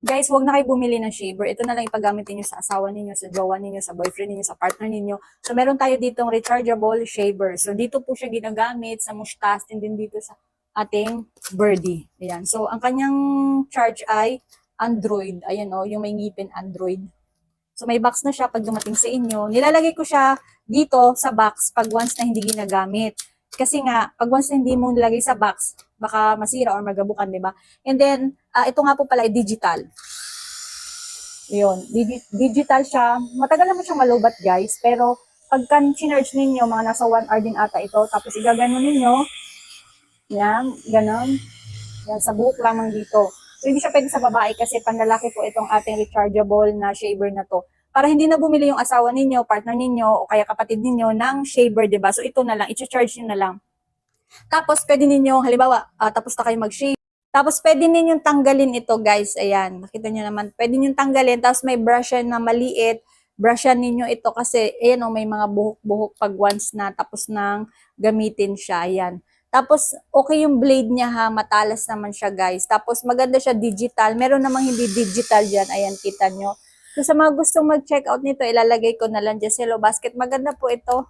Guys, huwag na kayo bumili ng shaver. Ito na lang ipagamit niyo sa asawa ninyo, sa jowa ninyo, sa boyfriend ninyo, sa partner ninyo. So, meron tayo ditong rechargeable shaver. So, dito po siya ginagamit sa Mushtas and din dito sa ating Birdie. Ayan. So, ang kanyang charge ay Android. Ayan o, yung may ngipin Android. So, may box na siya pag dumating sa inyo. Nilalagay ko siya dito sa box pag once na hindi ginagamit. Kasi nga, pag once na hindi mo nilagay sa box, baka masira or magabukan, di ba? And then, ito nga po pala ay digital. Yun, digital siya. Matagal naman siyang malubat, guys. Pero, pagka sinurge ninyo, mga nasa 1 hour din ata ito. Tapos, igagano ninyo. Yan, ganon. Yan, sa buhok lamang dito. So, hindi siya pwede sa babae kasi panlalaki po itong ating rechargeable na shaver na to. Para hindi na bumili yung asawa ninyo, partner ninyo, o kaya kapatid ninyo ng shaver, diba? So, ito na lang, i-charge nyo na lang. Tapos, pwede ninyo, halimbawa, tapos na kayo mag-shave. Tapos, pwede ninyong tanggalin ito, guys. Ayan, nakita nyo naman. Pwede ninyong tanggalin. Tapos, may brush na maliit. Brushan ninyo ito kasi, ayan o, may mga buhok-buhok pag once na tapos nang gamitin siya. Ayan. Tapos, okay yung blade niya ha. Matalas naman siya, guys. Tapos, maganda siya digital. Meron namang hindi digital dyan. Ayan, kita nyo. So, sa mga gustong mag-check out nito, ilalagay ko na lang dyan sa Hello Basket. Maganda po ito.